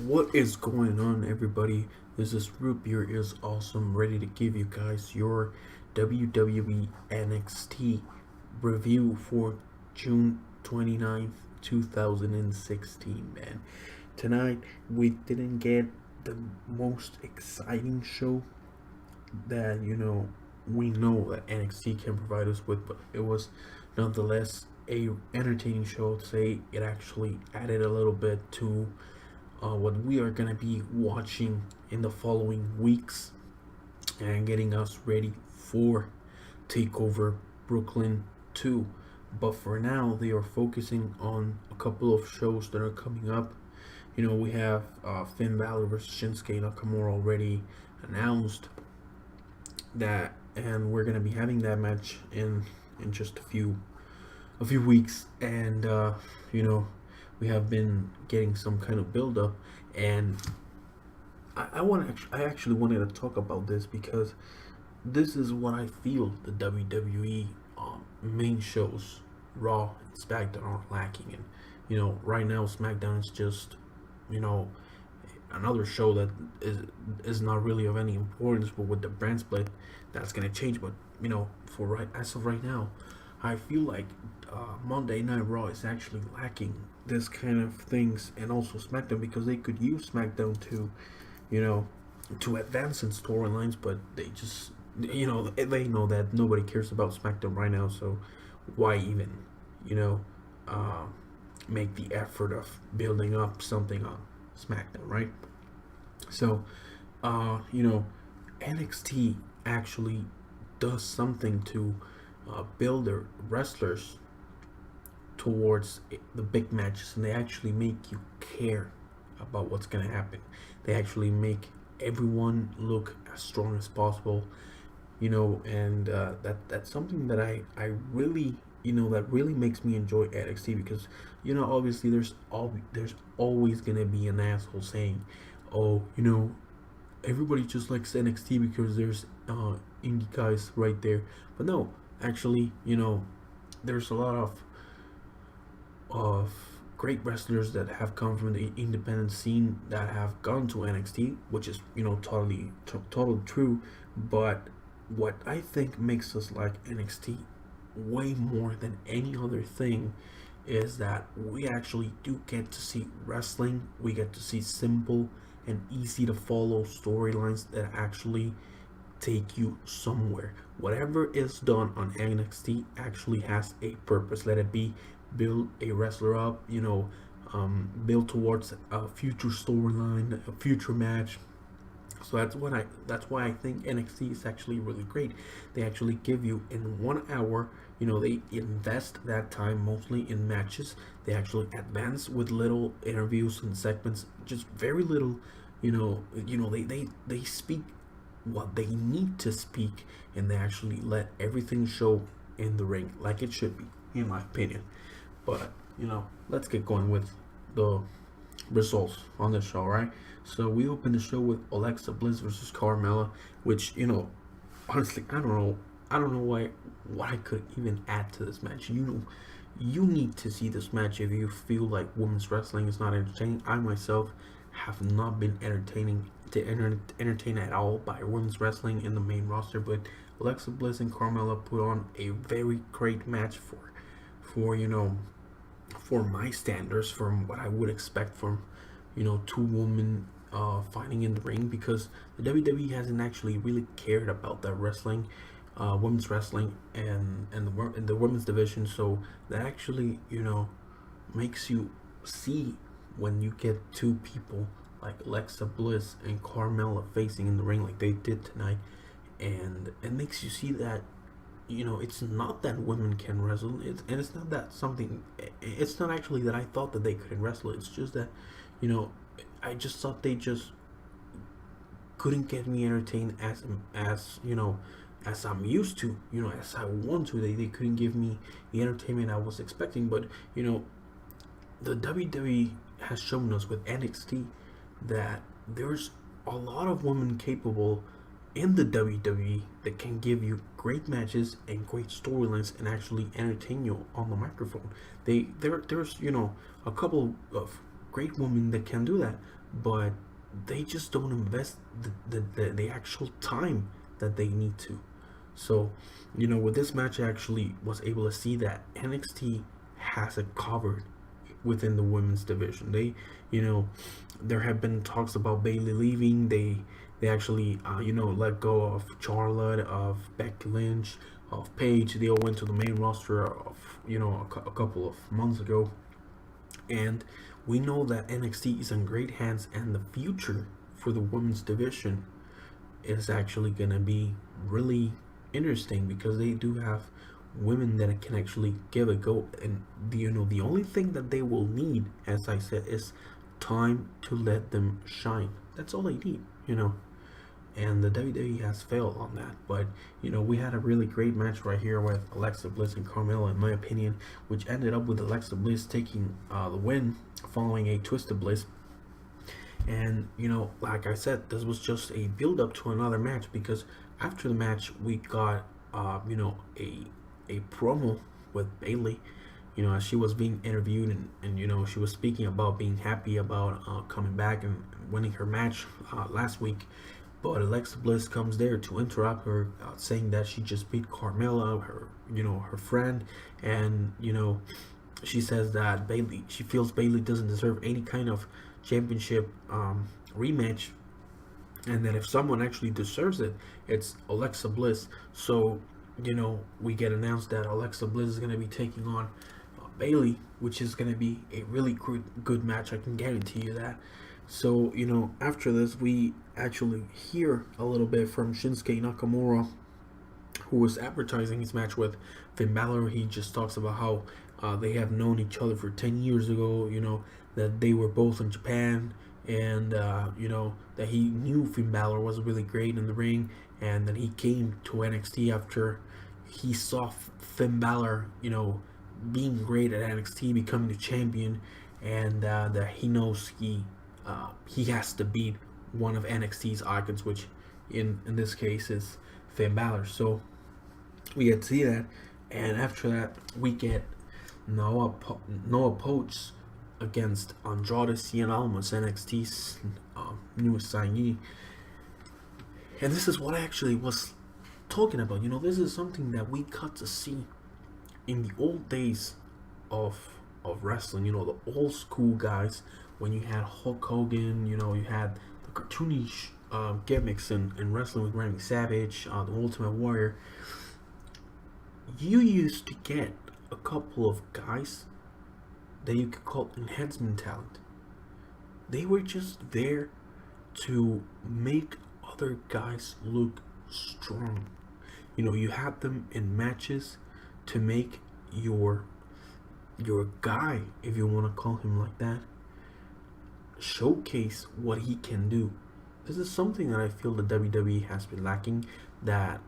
What is going on, everybody? This is Root Beer is awesome, ready to give you guys your WWE NXT review for June 29th, 2016, man. Tonight, we didn't get the most exciting show that, we know that NXT can provide us with, but it was nonetheless a entertaining show. To say it actually added a little bit to what we are gonna be watching in the following weeks and getting us ready for Takeover Brooklyn 2. But for now, they are focusing on a couple of shows that are coming up. We have Finn Balor versus Shinsuke Nakamura already announced that, and we're gonna be having that match in just a few weeks, and we have been getting some kind of build up, and I actually wanted to talk about this because this is what I feel the WWE main shows, Raw and SmackDown, are lacking. And right now SmackDown is just you know another show that is not really of any importance, but with the brand split, that's gonna change. But for as of right now, I feel like Monday Night Raw is actually lacking this kind of things, and also SmackDown, because they could use SmackDown to, you know, to advance in storylines, but they just, they know that nobody cares about SmackDown right now, so why even, you know, uh, make the effort of building up something on SmackDown, right? So, NXT actually does something to build their wrestlers towards the big matches, and they actually make you care about what's gonna happen. They actually make everyone look as strong as possible, and that's something that I really, that really makes me enjoy NXT, because obviously there's always gonna be an asshole saying, oh, everybody just likes NXT because there's indie guys right there. But no, actually, there's a lot of great wrestlers that have come from the independent scene that have gone to NXT, which is totally true. But what I think makes us like NXT way more than any other thing is that we actually do get to see wrestling. We get to see simple and easy to follow storylines that actually take you somewhere. Whatever is done on NXT actually has a purpose. Let it be build a wrestler up, build towards a future storyline, a future match. So that's why I think NXT is actually really great. They actually give you in 1 hour, they invest that time mostly in matches. They actually advance with little interviews and segments, just very little, they speak what they need to speak, and they actually let everything show in the ring like it should be, in my opinion. But let's get going with the results on the show, right? So we open the show with Alexa Bliss versus Carmella, which honestly, I don't know why what I could even add to this match. You need to see this match if you feel like women's wrestling is not entertaining. I myself have not been entertained at all by women's wrestling in the main roster, but Alexa Bliss and Carmella put on a very great match for for my standards, from what I would expect from two women fighting in the ring, because the WWE hasn't actually really cared about that wrestling, women's wrestling, and the women's division. So that actually makes you see when you get two people like Alexa Bliss and Carmella facing in the ring like they did tonight, and it makes you see that it's not that women can wrestle. It's not that something. It's not actually that I thought that they couldn't wrestle. It's just that, I just thought they just couldn't get me entertained as I'm used to. As I want to. They couldn't give me the entertainment I was expecting. But the WWE has shown us with NXT that there's a lot of women capable in the WWE that can give you great matches and great storylines and actually entertain you on the microphone. There's a couple of great women that can do that, but they just don't invest the actual time that they need to. So, with this match, I actually was able to see that NXT has it covered within the women's division. You know, there have been talks about Bayley leaving. They actually, let go of Charlotte, of Becky Lynch, of Paige. They all went to the main roster of, a couple of months ago. And we know that NXT is in great hands, and the future for the women's division is actually going to be really interesting because they do have women that can actually give a go. And the only thing that they will need, as I said, is time to let them shine. That's all they need. And the WWE has failed on that. But we had a really great match right here with Alexa Bliss and Carmella, in my opinion, which ended up with Alexa Bliss taking the win following a Twisted Bliss. And like I said, this was just a build up to another match, because after the match we got a promo with Bayley, as she was being interviewed, and she was speaking about being happy about coming back and winning her match last week. But Alexa Bliss comes there to interrupt her, saying that she just beat Carmella, her friend, and she says that she feels Bayley doesn't deserve any kind of championship rematch, and that if someone actually deserves it, it's Alexa Bliss. So we get announced that Alexa Bliss is going to be taking on Bayley, which is going to be a really good match. I can guarantee you that. So after this, we actually hear a little bit from Shinsuke Nakamura, who was advertising his match with Finn Balor. He just talks about how they have known each other for 10 years ago, that they were both in Japan, and that he knew Finn Balor was really great in the ring, and that he came to NXT after he saw Finn Balor being great at NXT, becoming the champion, and that he knows he has to beat one of NXT's icons, which in this case is Finn Balor. So we get to see that, and after that we get Noah Poach against Andrade Cien Almas, NXT's newest signee. And this is what I actually was talking about. This is something that we got to see in the old days of wrestling. The old school guys, when you had Hulk Hogan, you had the cartoonish gimmicks in wrestling with Randy Savage, the Ultimate Warrior. You used to get a couple of guys that you could call enhancement talent. They were just there to make other guys look strong. You had them in matches to make your guy, if you want to call him like that, showcase what he can do. This is something that I feel the WWE has been lacking, that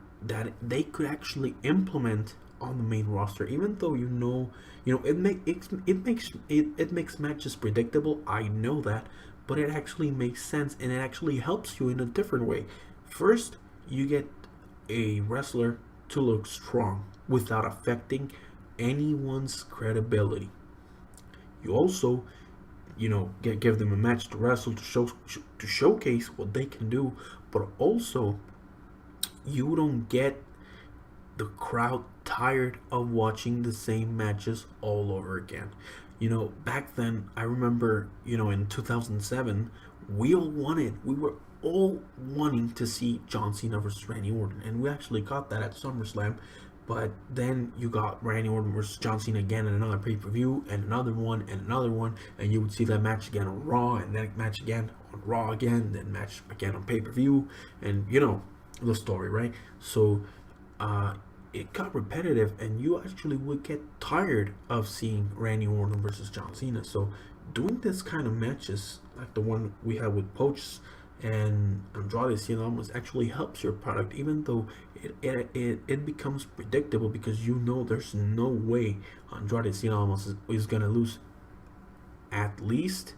they could actually implement on the main roster. Even though it makes matches predictable, I know that, but it actually makes sense, and it actually helps you in a different way. First, you get a wrestler to look strong without affecting anyone's credibility. You also give them a match to wrestle, to showcase what they can do, but also you don't get the crowd tired of watching the same matches all over again. Back then, I remember, in 2007, we were all wanting to see John Cena versus Randy Orton, and we actually got that at SummerSlam. But then you got Randy Orton versus John Cena again in another pay-per-view, and another one, and you would see that match again on Raw, and then match again on Raw again, then match again on pay-per-view, and the story, right? So it got repetitive, and you actually would get tired of seeing Randy Orton versus John Cena. So doing this kind of matches, like the one we had with Poach and Andrade Cien Almas, actually helps your product, even though it becomes predictable, because there's no way Andrade Cien Almas is gonna lose. At least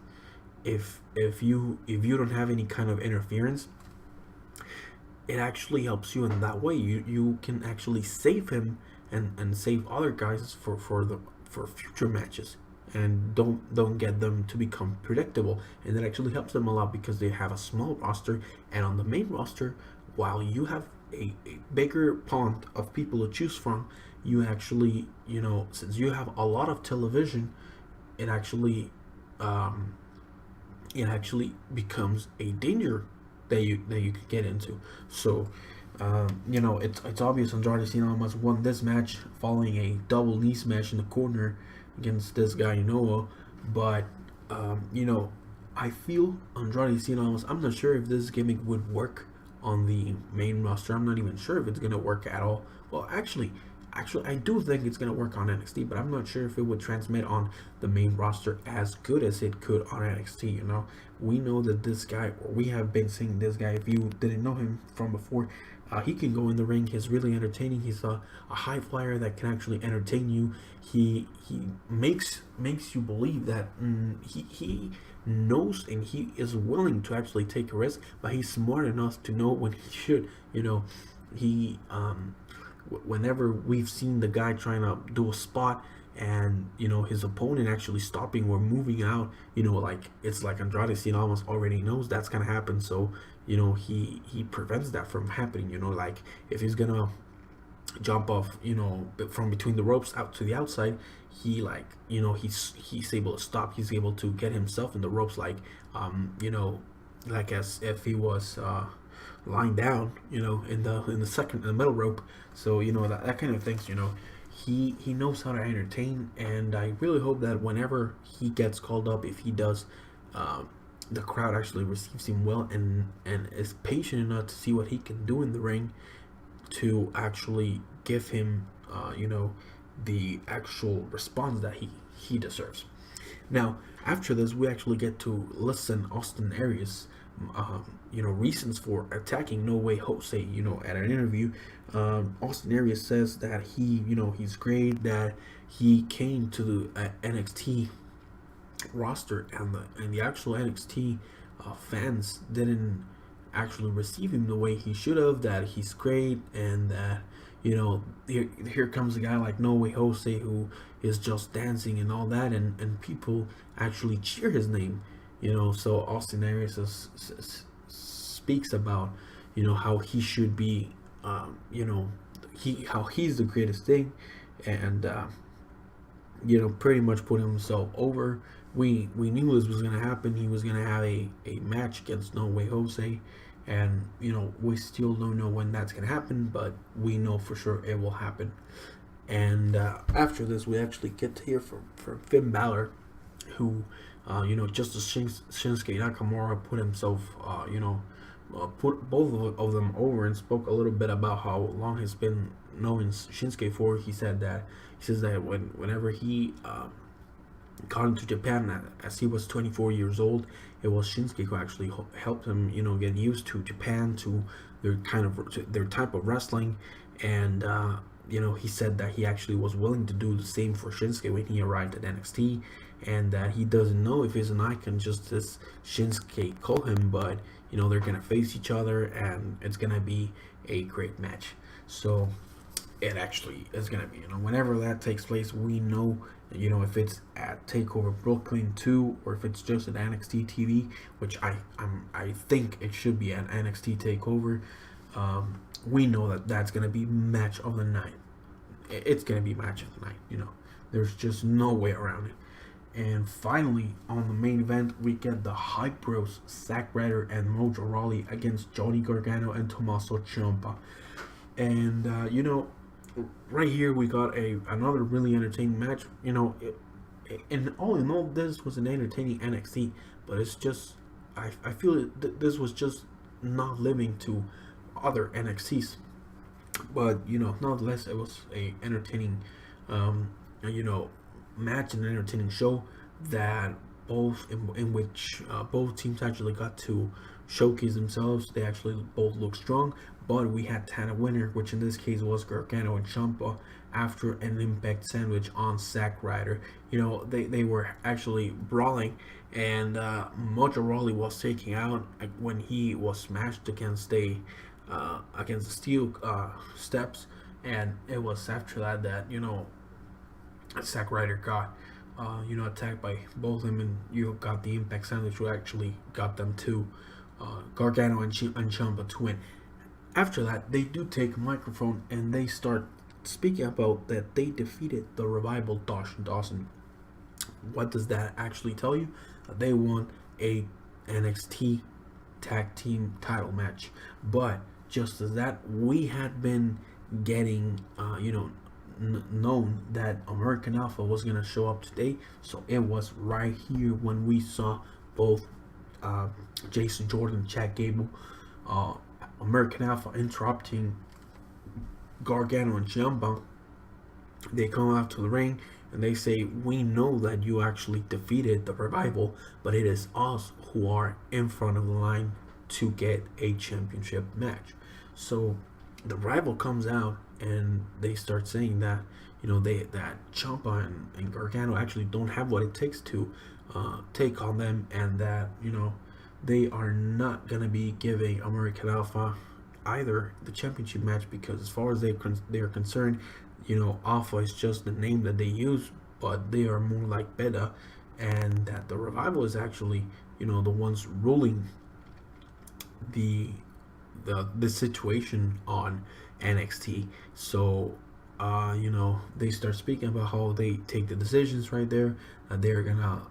if you don't have any kind of interference, it actually helps you in that way. You can actually save him and save other guys for future matches. and don't get them to become predictable. And that actually helps them a lot because they have a small roster, and on the main roster, while you have a bigger pond of people to choose from, you actually, since you have a lot of television, it actually um, it actually becomes a danger that you could get into. So, it's obvious Andrade Cien Almas won this match following a double knee smash in the corner against this guy Noah. But I feel Andrade Cien Almas. I'm not sure if this gimmick would work on the main roster. I'm not even sure if it's gonna work at all. Well, actually, I do think it's gonna work on NXT, but I'm not sure if it would transmit on the main roster as good as it could on NXT. We know that this guy, or we have been seeing this guy. If you didn't know him from before, he can go in the ring. He's really entertaining. He's a high flyer that can actually entertain you. He makes you believe that he knows and he is willing to actually take a risk, but he's smart enough to know when he should. He whenever we've seen the guy trying to do a spot and his opponent actually stopping or moving out, like it's like Andrade Cien almost already knows that's gonna happen, so he prevents that from happening. Like if he's gonna jump off from between the ropes out to the outside, he he's able to stop, he's able to get himself in the ropes, like like as if he was lying down, in the middle rope. So that kind of things. He knows how to entertain, and I really hope that whenever he gets called up, if he does, the crowd actually receives him well and is patient enough to see what he can do in the ring to actually give him the actual response that he deserves. Now, after this, we actually get to listen Austin Aries, reasons for attacking No Way Jose. At an interview, Austin Aries says that he's great, that he came to the NXT roster, and the actual NXT fans didn't actually receive him the way he should have. That he's great, and that here comes a guy like No Way Jose who is just dancing and all that, and people actually cheer his name. So Austin Aries speaks about how he should be, how he's the greatest thing, and pretty much put himself over. We knew this was gonna happen. He was gonna have a match against No Way Jose, and we still don't know when that's gonna happen, but we know for sure it will happen. And after this, we actually get to hear from Finn Balor, who just as Shinsuke Nakamura put himself, put both of them over, and spoke a little bit about how long he's been knowing Shinsuke for. He says that whenever he got into Japan as he was 24 years old, it was Shinsuke who actually helped him, get used to Japan, to their type of wrestling, and he said that he actually was willing to do the same for Shinsuke when he arrived at NXT, and that he doesn't know if he's an icon just as Shinsuke called him, but they're gonna face each other, and it's gonna be a great match. So it actually is gonna be, whenever that takes place, we know, if it's at Takeover Brooklyn 2 or if it's just at NXT TV, which I think it should be at NXT Takeover. We know that that's gonna be match of the night. It's gonna be match of the night. There's just no way around it. And finally, on the main event, we get the Hype Bros, Zack Ryder and Mojo Rawley against Johnny Gargano and Tommaso Ciampa. And right here we got another really entertaining match. And all in all, this was an entertaining NXT, but it's just I feel this was just not living to other NXTs. But nonetheless, it was a entertaining match and entertaining show that in which both teams actually got to showcase themselves. They actually both looked strong, but we had Tana winner, which in this case was Gargano and Ciampa, after an impact sandwich on Zack Ryder. They were actually brawling, and Mojo Rawley was taking out when he was smashed against the steel steps, and it was after that Zack Ryder got attacked by both of them, and you got the Impact Sandwich, who actually got them to Gargano and Ciampa to win. After that, they do take a microphone and they start speaking about that they defeated the Revival, Dawson. What does that actually tell you? They won a NXT Tag Team title match. But just as that, we had been getting, known that American Alpha was going to show up today. So it was right here when we saw both Jason Jordan, Chad Gable, American Alpha interrupting Gargano and Ciampa. They come out to the ring and they say, "We know that you actually defeated the Revival, but it is us who are in front of the line to get a championship match." So the Rival comes out and they start saying that that Ciampa and Gargano actually don't have what it takes to take on them, and that they are not gonna be giving American Alpha either the championship match, because as far as they're concerned, Alpha is just the name that they use, but they are more like Beta, and that the Revival is actually the ones ruling the situation on NXT. So they start speaking about how they take the decisions right there, that they're gonna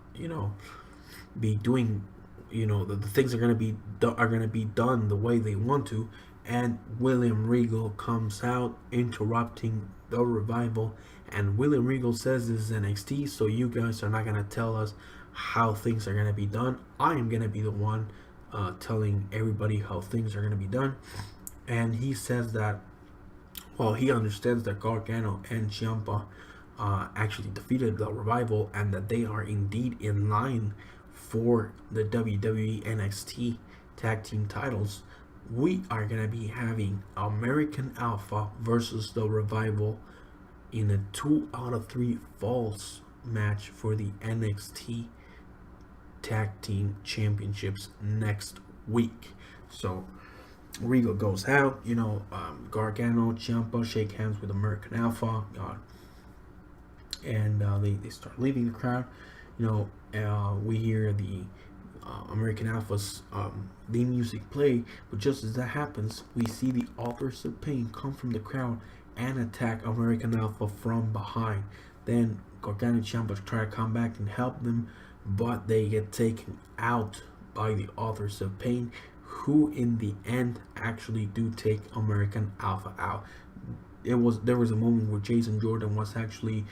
be doing the things are gonna be done the way they want to. And William Regal comes out interrupting the Revival, and William Regal says this is NXT, so you guys are not gonna tell us how things are gonna be done. I am gonna be the one telling everybody how things are gonna be done. And he says that he understands that Gargano and Ciampa actually defeated the Revival, and that they are indeed in line for the WWE NXT Tag Team titles. We are going to be having American Alpha versus the Revival in a 2 out of 3 falls match for the NXT Tag Team Championships next week. So Regal goes out, Gargano, Ciampa shake hands with American Alpha, and they start leaving the crowd. We hear the American Alpha's theme music play, but just as that happens, we see the Authors of Pain come from the crowd and attack American Alpha from behind. Then Gargano and Ciampa try to come back and help them, but they get taken out by the Authors of Pain, who in the end actually do take American Alpha out. There was a moment where Jason Jordan was actually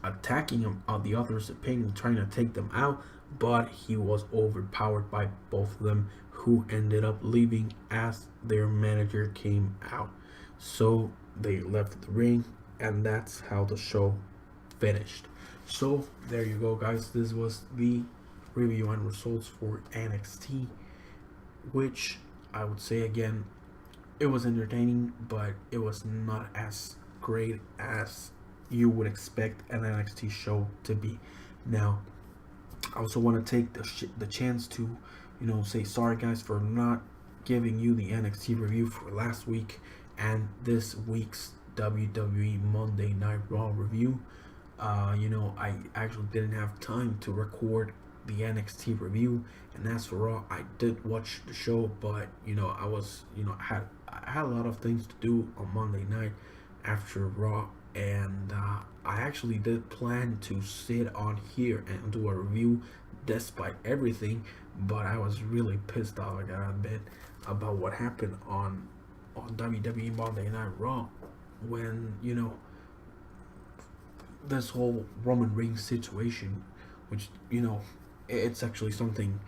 attacking the Authors of Pain and trying to take them out, but he was overpowered by both of them, who ended up leaving as their manager came out. So they left the ring, and that's how the show finished. So there you go, guys. This was the review and results for NXT, which I would say again, it was entertaining, but it was not as great as you would expect an NXT show to be. Now, I also want to take the chance to, say sorry, guys, for not giving you the NXT review for last week and this week's WWE Monday Night Raw review. I actually didn't have time to record the NXT review, and as for Raw, I did watch the show, but I was, I had a lot of things to do on Monday night after Raw, and I actually did plan to sit on here and do a review despite everything, but I was really pissed off, I gotta admit, about what happened on WWE Monday Night Raw, when this whole Roman Reigns situation, which it's actually something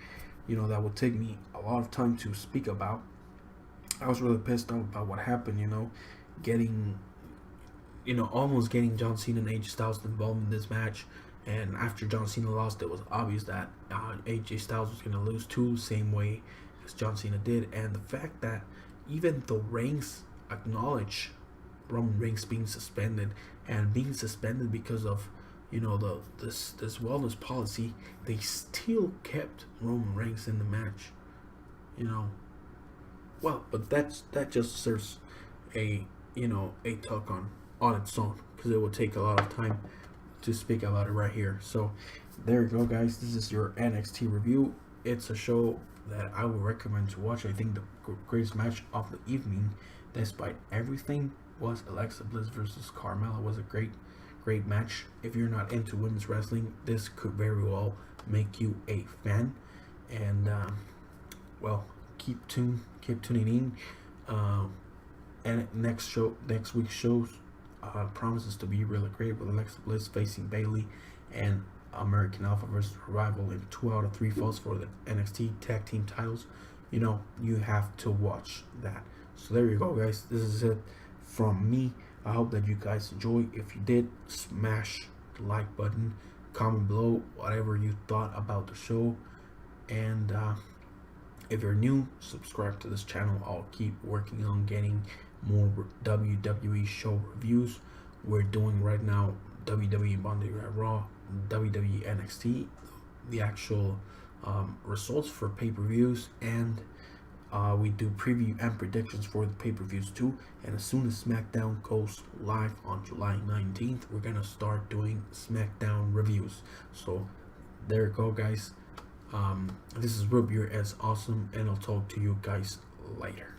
that would take me a lot of time to speak about. I was really pissed off about what happened, getting almost getting John Cena and AJ Styles involved in this match, and after John Cena lost, it was obvious that AJ Styles was going to lose too, same way as John Cena did. And the fact that even the Reigns acknowledge Roman Reigns being suspended, and being suspended because of this wellness policy, they still kept Roman Reigns in the match. Well, but that just serves a talk on its own, because it would take a lot of time to speak about it right here. So there you go, guys. This is your NXT review. It's a show that I would recommend to watch. I think the greatest match of the evening, despite everything, was Alexa Bliss versus Carmella. It was a great match. If you're not into women's wrestling, this could very well make you a fan. And well, keep tuning in. And next week's shows promises to be really great, with Alexa Bliss facing Bayley and American Alpha versus Revival in 2 out of 3 falls for the NXT Tag Team titles. You know, you have to watch that. So there you go, guys. This is it from me. I hope that you guys enjoy. If you did, smash the like button, comment below whatever you thought about the show, and if you're new, subscribe to this channel. I'll keep working on getting more WWE show reviews. We're doing right now WWE Monday Night Raw, WWE NXT, the actual results for pay-per-views, and we do preview and predictions for the pay-per-views too. And as soon as SmackDown goes live on July 19th, we're gonna start doing SmackDown reviews. So there you go, guys. This is Rob, you're as awesome, and I'll talk to you guys later.